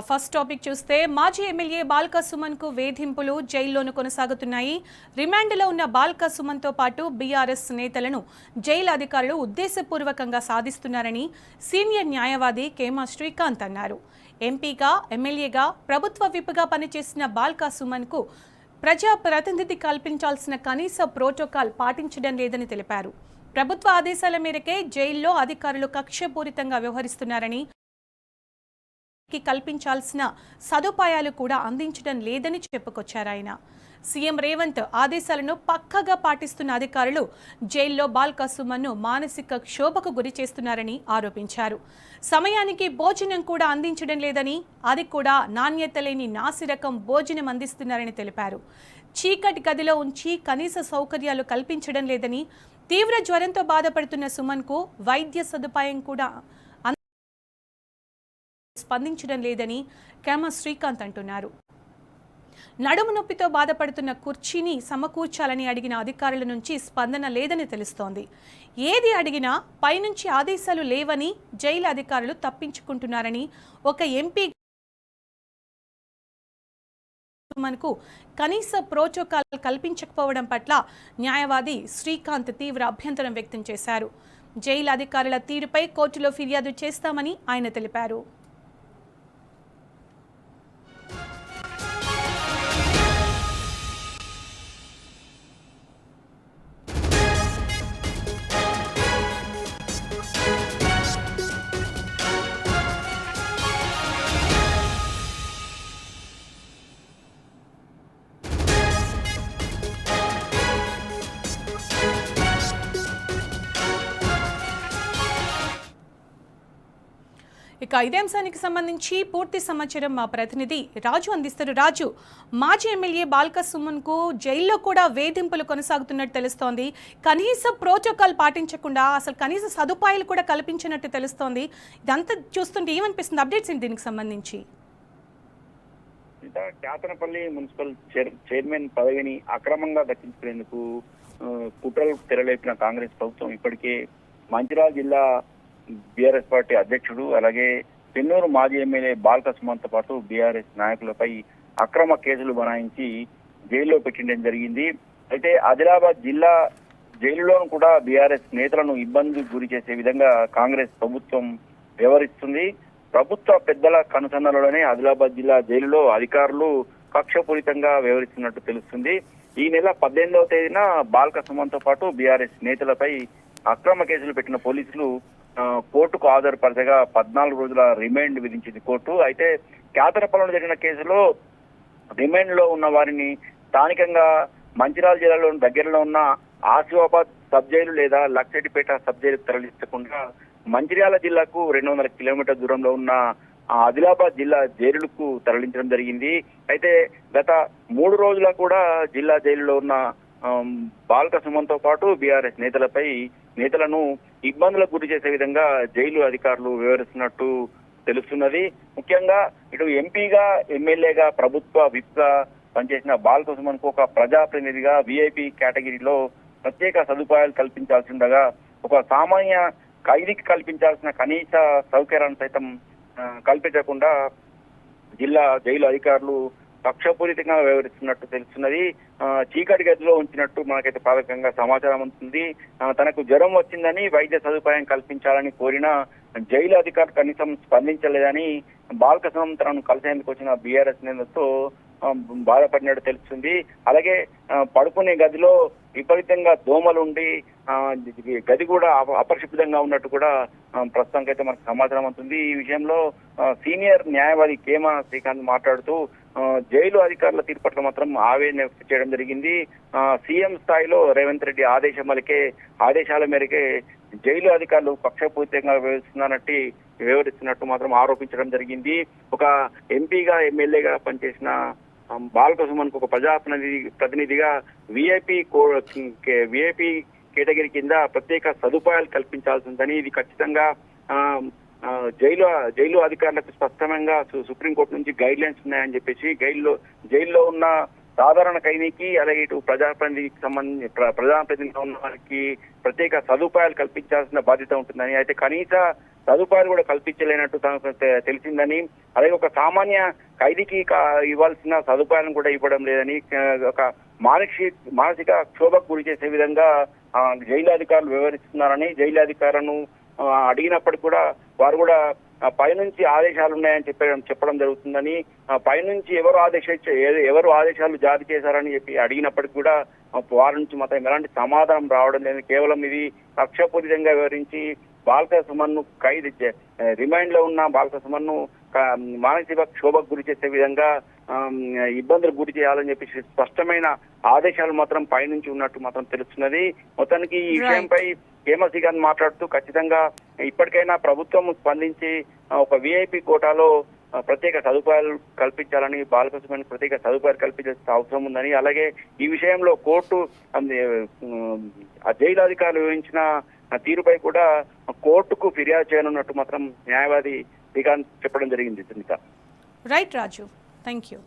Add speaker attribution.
Speaker 1: First topic చూస్తే మాజీ MLA Balka Suman కు వేధింపులు జైల్లోనూ కొనసాగుతున్నాయి. రిమాండ్లో ఉన్న బాల్క సుమన్ తో పాటు బీఆర్ఎస్ నేతలను జైలు అధికారులు ఉద్దేశపూర్వకంగా సాధిస్తున్నారని సీనియర్ న్యాయవాది కేమా శ్రీకాంత్ అన్నారు. ఎంపీగా ఎమ్మెల్యేగా ప్రభుత్వ విప్గా పనిచేసిన బాల్క సుమన్ కు ప్రజా ప్రతినిధి కల్పించాల్సిన కనీస ప్రోటోకాల్ పాటించడం లేదని తెలిపారు. ప్రభుత్వ ఆదేశాల మేరకే జైల్లో అధికారులు కక్షపూరితంగా వ్యవహరిస్తున్నారని, కల్పించాల్సిన సదుపాయాలు కూడా అందించడం లేదని చెప్పుకొచ్చారు ఆయన. సీఎం రేవంత్ ఆదేశాలను పక్కగా పాటిస్తున్న అధికారులు జైల్లో బాల్క సుమన్ను మానసిక క్షోభకు గురి చేస్తున్నారని ఆరోపించారు. సమయానికి భోజనం కూడా అందించడం లేదని, అది కూడా నాణ్యత లేని నాసిరకం భోజనం అందిస్తున్నారని తెలిపారు. చీకటి గదిలో ఉంచి కనీస సౌకర్యాలు కల్పించడం లేదని, తీవ్ర జ్వరంతో బాధపడుతున్న సుమన్కు వైద్య సదుపాయం కూడా స్పందించడం లేదని కేమా శ్రీకాంత్ అంటున్నారు. నడుము నొప్పితో బాధపడుతున్న కుర్చీని సమకూర్చాలని అడిగిన అధికారుల నుంచి స్పందన లేదని తెలుస్తోంది. ఏది అడిగినా పైనుంచి ఆదేశాలు లేవని జైలు అధికారులు తప్పించుకుంటున్నారని, ఒక ఎంపీ మనకు కనీస ప్రోటోకాల్ కల్పించకపోవడం పట్ల న్యాయవాది శ్రీకాంత్ తీవ్ర అభ్యంతరం వ్యక్తం చేశారు. జైలు అధికారుల తీరుపై కోర్టులో ఫిర్యాదు చేస్తామని ఆయన తెలిపారు. ఇక ఇదే అంశానికి సంబంధించి పూర్తి సమాచారం మా ప్రతినిధి రాజు అందిస్తారు. రాజు, మాజీ ఎమ్మెల్యే బాల్క సుమన్ కు జైల్లో కూడా వేధింపులు కొనసాగుతున్నట్టు తెలుస్తోంది. కనీస ప్రోటోకాల్ పాటించకుండా అసలు కనీస సదుపాయాలు కూడా కల్పించినట్టు తెలుస్తోంది. ఇదంతా చూస్తుంటే ఏమనిపిస్తుంది? అప్డేట్స్ ఏంటి దీనికి సంబంధించి?
Speaker 2: కేతనపల్లి మున్సిపల్ చైర్మన్ పదవిని అక్రమంగా దక్కించుకునేందుకు కుట్రలు తెరలేపిన కాంగ్రెస్ ప్రభుత్వం ఇప్పటికే మంచిర్యాల జిల్లా బీఆర్ఎస్ పార్టీ అధ్యక్షుడు, అలాగే చెన్నూరు మాజీ ఎమ్మెల్యే బాల్క సుమన్ తో పాటు బీఆర్ఎస్ నాయకులపై అక్రమ కేసులు బనాయించి జైల్లో పెట్టడం జరిగింది. అయితే ఆదిలాబాద్ జిల్లా జైలులోనూ కూడా బీఆర్ఎస్ నేతలను ఇబ్బందికి గురి చేసే విధంగా కాంగ్రెస్ ప్రభుత్వం వ్యవహరిస్తుంది. ప్రభుత్వ పెద్దల కనుసన్నలలోనే ఆదిలాబాద్ జిల్లా జైలులో అధికారులు కక్షపూరితంగా వ్యవహరిస్తున్నట్టు తెలుస్తుంది. ఈ నెల 18వ తేదీన బాల్క సుమన్ తో పాటు బీఆర్ఎస్ నేతలపై అక్రమ కేసులు పెట్టిన పోలీసులు కోర్టుకు హాజరుపరచగా 14 రోజుల రిమాండ్ విధించింది కోర్టు. అయితే కేతనపల్లిలో జరిగిన కేసులో రిమాండ్ లో ఉన్న వారిని స్థానికంగా మంచిర్యాల జిల్లాలో దగ్గరలో ఉన్న ఆసిఫాబాద్ సబ్ జైలు లేదా లక్షెట్టిపేట సబ్ జైలుకు తరలించకుండా మంచిర్యాల జిల్లాకు 200 కిలోమీటర్ల దూరంలో ఉన్న ఆదిలాబాద్ జిల్లా జైలుకు తరలించడం జరిగింది. అయితే గత 3 రోజుల కూడా జిల్లా జైలులో ఉన్న బాల్క సుమన్ తో పాటు బీఆర్ఎస్ నేతలను ఇబ్బందులకు గురి చేసే విధంగా జైలు అధికారులు వ్యవహరిస్తున్నట్టు తెలుస్తున్నది. ముఖ్యంగా ఇటు ఎంపీగా ఎమ్మెల్యేగా ప్రభుత్వ విప్గా పనిచేసిన బాల్క సుమన్ కు ఒక ప్రజాప్రతినిధిగా వీఐపీ కేటగిరీలో ప్రత్యేక సదుపాయాలు కల్పించాల్సిండగా ఒక సామాన్య ఖైదీకి కల్పించాల్సిన కనీస సౌకర్యాలను సైతం కల్పించకుండా జైలు అధికారులు కక్షపూరితంగా వ్యవహరిస్తున్నట్టు తెలుస్తున్నది. చీకటి గదిలో ఉంచినట్టు మనకైతే ప్రాథమికంగా సమాచారం ఉంటుంది. తనకు జ్వరం వచ్చిందని వైద్య సదుపాయం కల్పించాలని కోరిన జైలు అధికారులు కనీసం స్పందించలేదని బాల్క సుమన్ తనను కలిసేందుకు వచ్చిన బీఆర్ఎస్ నేతలతో బాధపడినట్టు తెలుస్తుంది. అలాగే పడుకునే గదిలో విపరీతంగా దోమలుండి గది కూడా అపరిశుభ్రంగా ఉన్నట్టు కూడా ప్రస్తుతానికైతే మనకు సమాచారం అవుతుంది. ఈ విషయంలో సీనియర్ న్యాయవాది కేమా శ్రీకాంత్ మాట్లాడుతూ జైలు అధికారుల తీరు పట్ల మాత్రం ఆవేదన వ్యక్తం చేయడం జరిగింది. సీఎం స్థాయిలో రేవంత్ రెడ్డి ఆదేశాల మేరకే జైలు అధికారులు కక్షపూరితంగా వ్యవహరిస్తున్నట్టు మాత్రం ఆరోపించడం జరిగింది. ఒక ఎంపీగా ఎమ్మెల్యేగా పనిచేసిన బాల్క సుమన్ కు ఒక ప్రతినిధిగా వీఐపీ కేటగిరీ కింద ప్రత్యేక సదుపాయాలు కల్పించాల్సి ఉందని, ఇది ఖచ్చితంగా జైలు అధికారులకు స్పష్టంగా సుప్రీంకోర్టు నుంచి గైడ్ లైన్స్ ఉన్నాయని చెప్పేసి జైల్లో ఉన్న సాధారణ ఖైదీకి అలాగే ఇటు ప్రజాప్రతినిధిగా ఉన్న వారికి ప్రత్యేక సదుపాయాలు కల్పించాల్సిన బాధ్యత ఉంటుందని, అయితే కనీస సదుపాయాలు కూడా కల్పించలేనట్టు తనకు తెలిసిందని, అలాగే ఒక సామాన్య ఖైదీకి ఇవ్వాల్సిన సదుపాయాలను కూడా ఇవ్వడం లేదని, ఒక మానసిక క్షోభకు గురి చేసే విధంగా జైలు అధికారులు వ్యవహరిస్తున్నారని, జైలు అధికారులను అడిగినప్పటికీ కూడా వారు కూడా పైనుంచి ఆదేశాలు ఉన్నాయని చెప్పడం జరుగుతుందని, పైనుంచి ఎవరు ఆదేశాలు జారీ చేశారని చెప్పి అడిగినప్పటికీ కూడా వారి నుంచి మాత్రం ఎలాంటి సమాధానం రావడం లేదు. కేవలం ఇది కక్షపూరితంగా వివరించి బాల్క సుమన్ను రిమైండ్ లో ఉన్న బాల్క సుమన్ను మానసిక క్షోభకు గురి చేసే విధంగా ఇబ్బందులు గురి చేయాలని చెప్పి స్పష్టమైన ఆదేశాలు మాత్రం పైనుంచి ఉన్నట్టు మాత్రం తెలుస్తున్నది. మొత్తానికి ఈ విషయంపై కేఎంఆర్సీ గారిని మాట్లాడుతూ ఖచ్చితంగా ఇప్పటికైనా ప్రభుత్వం స్పందించి ఒక విఐపి కోటాలో ప్రత్యేక సదుపాయాలు కల్పించాలని, బాల్క సుమన్ ప్రత్యేక సదుపాయాలు కల్పించాల్సిన అవసరం ఉందని, అలాగే ఈ విషయంలో కోర్టు జైలు అధికారులు వివరించిన తీరుపై కూడా కోర్టుకు ఫిర్యాదు చేయనున్నట్టు మాత్రం న్యాయవాది శ్రీకాంత్ చెప్పడం జరిగింది. Sunitha.
Speaker 1: Right Raju, thank you.